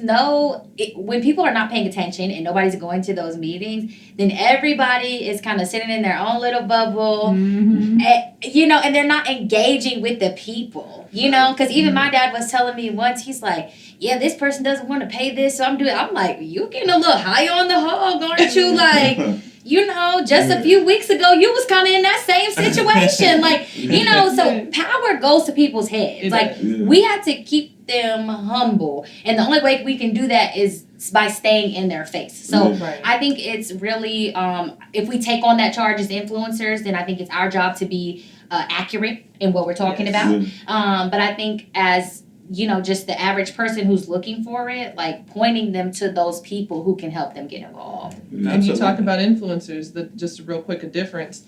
when people are not paying attention and nobody's going to those meetings, then everybody is kind of sitting in their own little bubble, you know, and they're not engaging with the people, you know, because even my dad was telling me once, he's like, yeah, this person doesn't want to pay this, so I'm like, you getting a little high on the hog, aren't you? Like, you know, just a few weeks ago, you was kind of in that same situation. Like, you know, so power goes to people's heads. Like, we have to keep them humble. And the only way we can do that is by staying in their face. So I think it's really, if we take on that charge as influencers, then I think it's our job to be accurate in what we're talking about. But I think as, you know, just the average person who's looking for it, like pointing them to those people who can help them get involved. And you talk about influencers, just real quick, a difference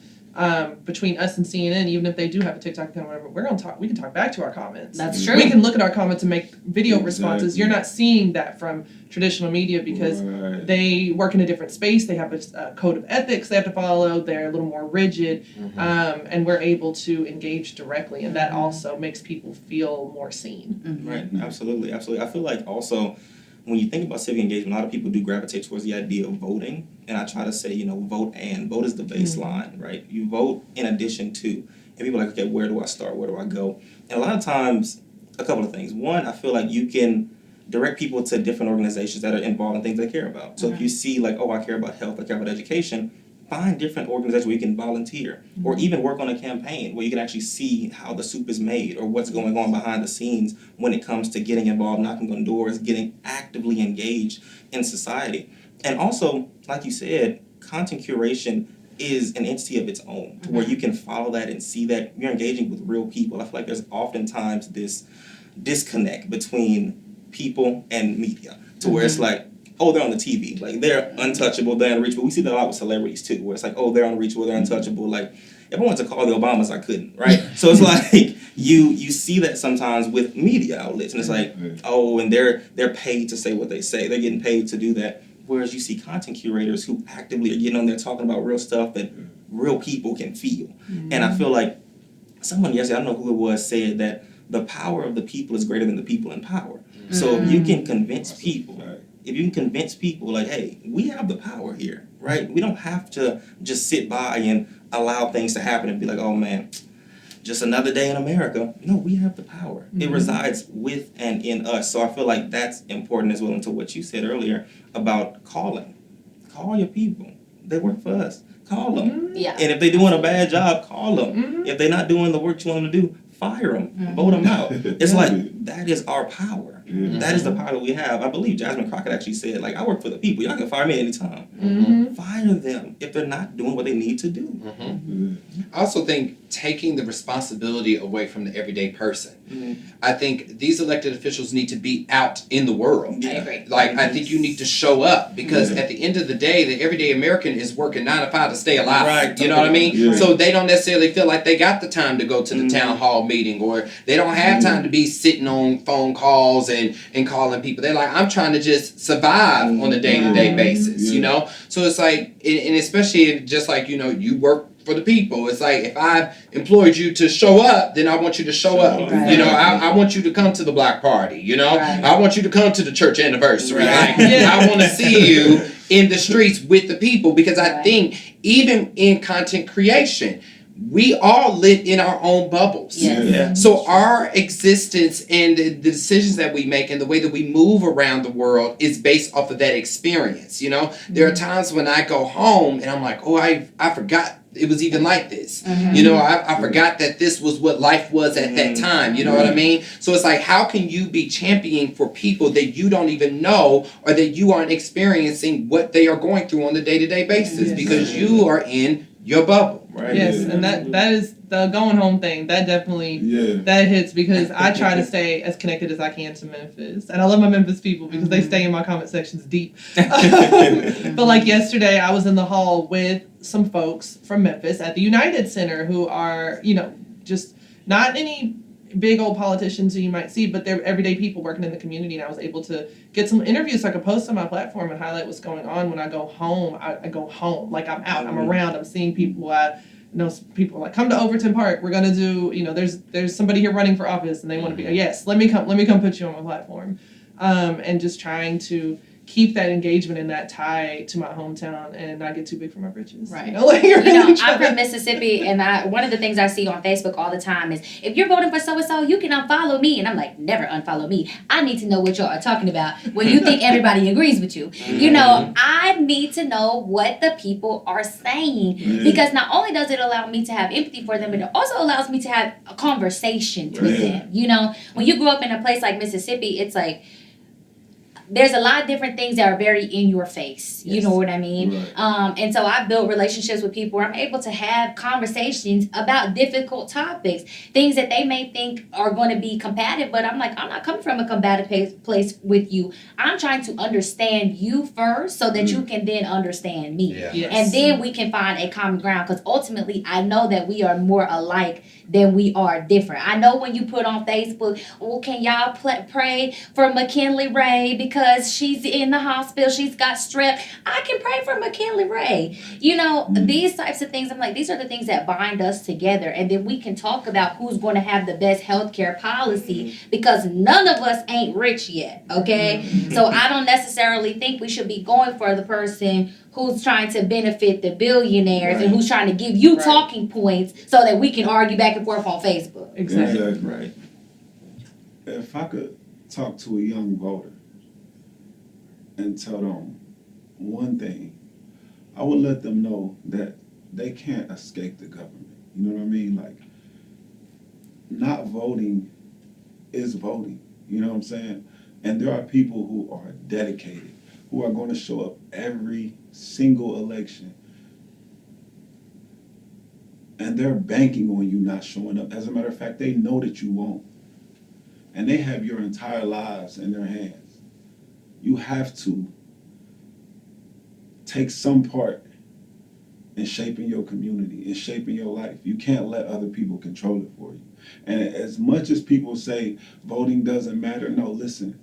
between us and CNN, even if they do have a TikTok account or whatever, we can talk back to our comments. That's true. We can look at our comments and make video responses. You're not seeing that from traditional media because they work in a different space. They have a code of ethics they have to follow. They're a little more rigid, and we're able to engage directly, and that also makes people feel more seen. Right, absolutely. I feel like also, when you think about civic engagement, a lot of people do gravitate towards the idea of voting. And I try to say, you know, vote is the baseline, right? You vote in addition to. And people are like, okay, where do I start? Where do I go? And a lot of times, a couple of things. One, I feel like you can direct people to different organizations that are involved in things they care about. So if you see like, oh, I care about health, I care about education, find different organizations where you can volunteer, or even work on a campaign where you can actually see how the soup is made or what's going on behind the scenes when it comes to getting involved, knocking on doors, getting actively engaged in society. And also, like you said, content curation is an entity of its own, to where you can follow that and see that you're engaging with real people. I feel like there's oftentimes this disconnect between people and media, to where it's like, oh, they're on the TV. Like, they're untouchable, they're unreachable. We see that a lot with celebrities, too, where it's like, oh, they're unreachable, they're untouchable. Like, if I wanted to call the Obamas, I couldn't, right? So it's like, you see that sometimes with media outlets, and it's like, oh, and they're paid to say what they say. They're getting paid to do that. Whereas you see content curators who actively are getting on there talking about real stuff that real people can feel. And I feel like someone yesterday, I don't know who it was, said that the power of the people is greater than the people in power. So if you can convince people, like, hey, we have the power here, right? We don't have to just sit by and allow things to happen and be like, oh man, just another day in America. No, we have the power. It resides with and in us. So I feel like that's important as well, into what you said earlier about calling. Call your people. They work for us. Call them. Yeah. And if they're doing a bad job, call them. If they're not doing the work you want them to do, fire them. Vote them out. It's like, that is our power. That is the power that we have. I believe Jasmine Crockett actually said, like, I work for the people. Y'all can fire me anytime. Fire them if they're not doing what they need to do. I also think taking the responsibility away from the everyday person. I think these elected officials need to be out in the world. I agree. Like, I think you need to show up, because at the end of the day, the everyday American is working 9 to 5 to stay alive. Right. You know what I mean? So they don't necessarily feel like they got the time to go to the town hall meeting, or they don't have time to be sitting on phone calls and calling people. They're like, I'm trying to just survive on a day-to-day basis, you know? So it's like, and especially just like, you know, you work for the people. It's like, if I've employed you to show up, then I want you to show up. Right. You know, I want you to come to the block party, you know? Right. I want you to come to the church anniversary. Right. Like, I want to see you in the streets with the people, because I Right. think even in content creation, we all live in our own bubbles. Yes. Yeah. So our existence and the decisions that we make and the way that we move around the world is based off of that experience. You know, there are times when I go home and I'm like, oh, I forgot it was even like this. You know, I forgot that this was what life was at that time. You know what I mean? So it's like, how can you be championing for people that you don't even know, or that you aren't experiencing what they are going through on a day-to-day basis, because you are in your bubble. Right. Yes, and that is the going home thing. That definitely that hits, because I try to stay as connected as I can to Memphis, and I love my Memphis people because they stay in my comment sections deep. But like yesterday, I was in the hall with some folks from Memphis at the United Center who are, you know, just not any big old politicians who you might see, but they're everyday people working in the community, and I was able to get some interviews so I could post on my platform and highlight what's going on. When I go home, I go home. Like, I'm out, I'm around, I'm seeing people. I know people like, come to Overton Park, we're gonna do, you know, there's somebody here running for office and they want to be, yes, let me come put you on my platform. And just trying to keep that engagement and that tie to my hometown and not get too big for my britches. Right. You know, like, You know, I'm from Mississippi, and one of the things I see on Facebook all the time is, if you're voting for so-and-so, you can unfollow me. And I'm like, never unfollow me. I need to know what y'all are talking about when you think everybody agrees with you. You know, I need to know what the people are saying, because not only does it allow me to have empathy for them, but it also allows me to have a conversation with them. You know, when you grow up in a place like Mississippi, it's like, there's a lot of different things that are very in your face. You know what I mean? Right. And so I built relationships with people where I'm able to have conversations about difficult topics, things that they may think are going to be combative, but I'm like, I'm not coming from a combative place with you. I'm trying to understand you first so that you can then understand me. Yeah. And then we can find a common ground, because ultimately I know that we are more alike than we are different. I know when you put on Facebook, oh, can y'all pray for McKinley Ray because she's in the hospital, she's got strep. I can pray for McKinley Ray. You know, these types of things, I'm like, these are the things that bind us together. And then we can talk about who's going to have the best healthcare policy, because none of us ain't rich yet, okay? So I don't necessarily think we should be going for the person who's trying to benefit the billionaires and who's trying to give you talking points so that we can argue back and forth on Facebook. Exactly. Right. If I could talk to a young voter and tell them one thing, I would let them know that they can't escape the government. You know what I mean? Like, not voting is voting. You know what I'm saying? And there are people who are dedicated, who are going to show up every single election, and they're banking on you not showing up. As a matter of fact, they know that you won't, and they have your entire lives in their hands. You have to take some part in shaping your community, in shaping your life. You can't let other people control it for you. And as much as people say voting doesn't matter, no, listen.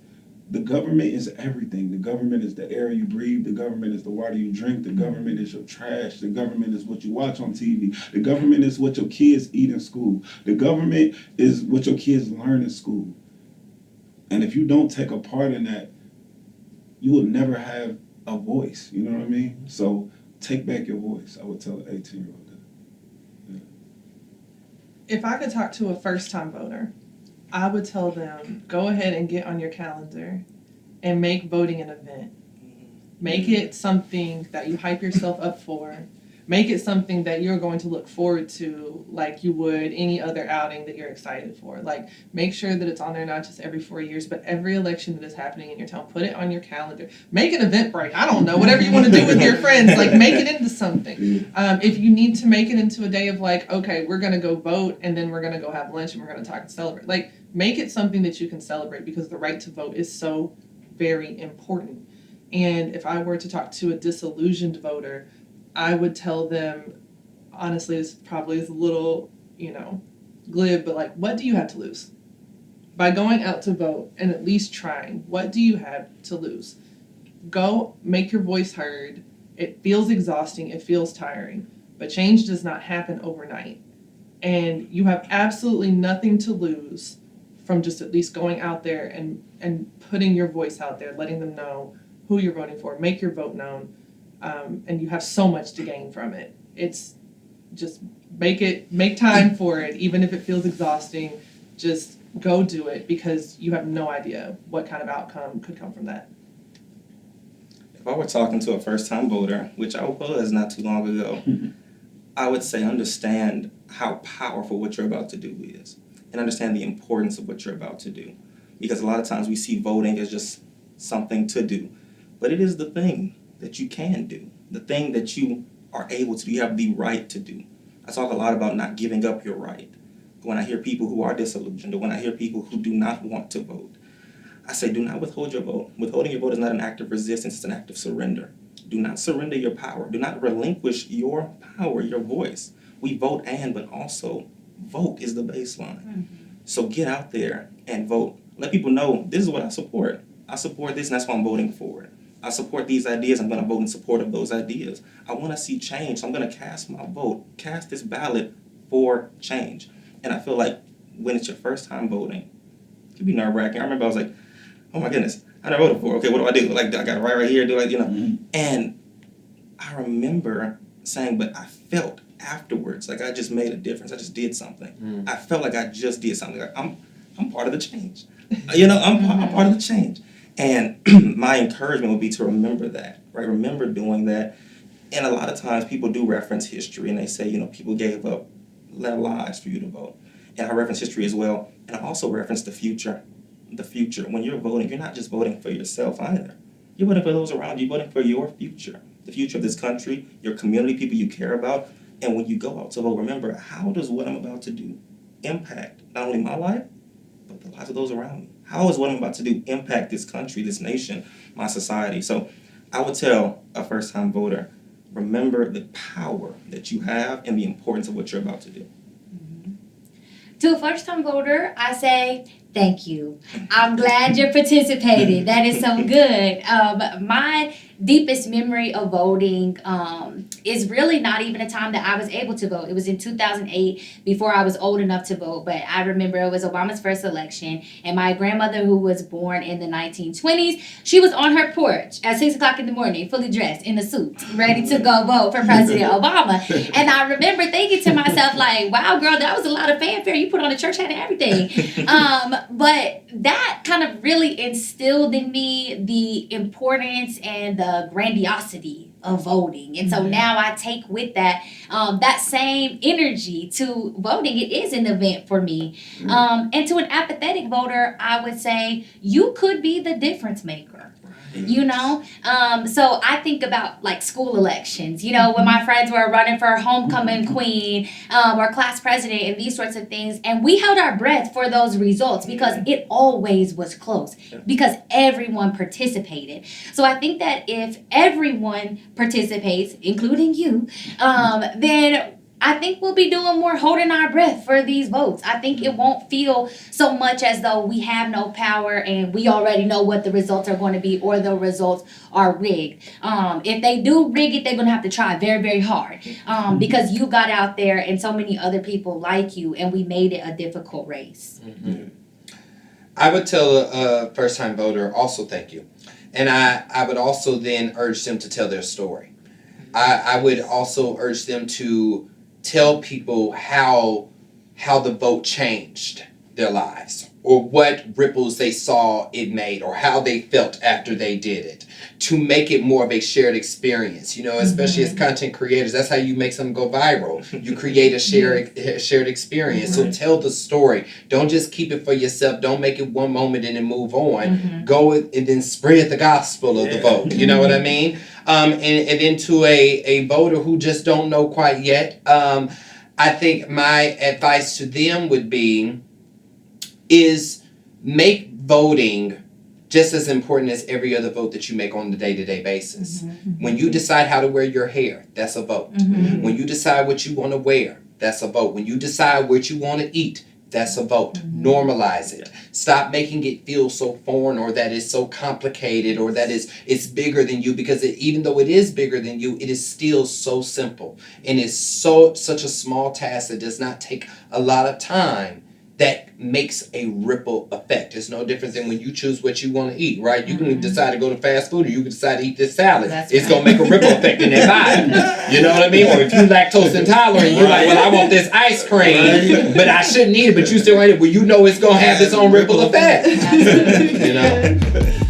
The government is everything. The government is the air you breathe. The government is the water you drink. The government is your trash. The government is what you watch on TV. The government is what your kids eat in school. The government is what your kids learn in school. And if you don't take a part in that, you will never have a voice. You know what I mean? So take back your voice. I would tell an 18-year-old that. If I could talk to a first-time voter, I would tell them, go ahead and get on your calendar and make voting an event. Make it something that you hype yourself up for. Make it something that you're going to look forward to like you would any other outing that you're excited for. Like, make sure that it's on there not just every 4 years, but every election that is happening in your town. Put it on your calendar. Make an Eventbrite. I don't know, whatever you want to do with your friends. Like, make it into something. If you need to make it into a day of like, okay, we're going to go vote and then we're going to go have lunch and we're going to talk and celebrate. Like, make it something that you can celebrate, because the right to vote is so very important. And if I were to talk to a disillusioned voter, I would tell them, honestly, this probably is a little, glib, but like, what do you have to lose? By going out to vote and at least trying, what do you have to lose? Go make your voice heard. It feels exhausting, it feels tiring, but change does not happen overnight. And you have absolutely nothing to lose from just at least going out there and putting your voice out there, letting them know who you're voting for, make your vote known, and you have so much to gain from it. It's just make time for it, even if it feels exhausting. Just go do it, because you have no idea what kind of outcome could come from that. If I were talking to a first-time voter, which I was not too long ago, I would say understand how powerful what you're about to do is, and understand the importance of what you're about to do. Because a lot of times we see voting as just something to do, but it is the thing that you can do, the thing that you are able to do, you have the right to do. I talk a lot about not giving up your right. When I hear people who are disillusioned, or when I hear people who do not want to vote, I say, do not withhold your vote. Withholding your vote is not an act of resistance, it's an act of surrender. Do not surrender your power. Do not relinquish your power, your voice. We vote but also vote is the baseline. Mm-hmm. So get out there and vote. Let people know, this is what I support. I support this, and that's why I'm voting for it. I support these ideas, I'm going to vote in support of those ideas. I want to see change, so I'm going to cast my vote, cast this ballot for change. And I feel like when it's your first time voting, it can be nerve-wracking. I remember I was like, oh my goodness, I never voted for. Okay, what do I do? Like, I got it right here, do I, Mm-hmm. And I remember saying, but I felt afterwards like I just made a difference. I just did something. Mm. I felt like I just did something. Like I'm part of the change. I'm part of the change. And my encouragement would be to remember that, right? Remember doing that. And a lot of times people do reference history, and they say, people gave up their lives for you to vote. And I reference history as well. And I also reference the future. The future. When you're voting, you're not just voting for yourself either. You're voting for those around you. You're voting for your future, the future of this country, your community, people you care about. And when you go out to vote, remember, how does what I'm about to do impact not only my life, but the lives of those around me? How is what I'm about to do impact this country, this nation, my society? So I would tell a first-time voter, remember the power that you have and the importance of what you're about to do. Mm-hmm. To a first-time voter, I say, thank you. I'm glad you're participating. That is so good. My deepest memory of voting is really not even a time that I was able to vote. It was in 2008, before I was old enough to vote. But I remember it was Obama's first election, and my grandmother, who was born in the 1920s, she was on her porch at 6 o'clock in the morning, fully dressed in a suit, ready to go vote for President Obama. And I remember thinking to myself, like, wow, girl, that was a lot of fanfare. You put on a church hat and everything. But that kind of really instilled in me the importance and the grandiosity of voting. And so now I take with that that same energy to voting. It is an event for me. And to an apathetic voter, I would say you could be the difference maker. So I think about like school elections, when my friends were running for homecoming queen or class president and these sorts of things. And we held our breath for those results because it always was close, because everyone participated. So I think that if everyone participates, including you, then I think we'll be doing more holding our breath for these votes. I think it won't feel so much as though we have no power and we already know what the results are going to be, or the results are rigged. If they do rig it, they're going to have to try very, very hard because you got out there and so many other people like you, and we made it a difficult race. Mm-hmm. I would tell a first-time voter also thank you. And I would also then urge them to tell their story. I would also urge them to tell people how the vote changed their lives, or what ripples they saw it made, or how they felt after they did it, to make it more of a shared experience. Especially as content creators, that's how you make something go viral. You create a shared experience. Right. So tell the story. Don't just keep it for yourself. Don't make it one moment and then move on. Go and then spread the gospel of the vote. You know what I mean? And then to a voter who just don't know quite yet, I think my advice to them would be is make voting just as important as every other vote that you make on a day-to-day basis. When you decide how to wear your hair, that's a vote. When you decide what you want to wear, that's a vote. When you decide what you want to eat, that's a vote. Normalize it. Stop making it feel so foreign or that it's so complicated or that it's bigger than you, because even though it is bigger than you, it is still so simple. And it's such a small task that does not take a lot of time that makes a ripple effect. It's no different than when you choose what you want to eat, right? You can decide to go to fast food or you can decide to eat this salad. It's going to make a ripple effect in their body. You know what I mean? Or if you're lactose intolerant, you're like, well, I want this ice cream, but I shouldn't eat it, but you still want it. Well, you know it's going to have its own ripple effect. You know?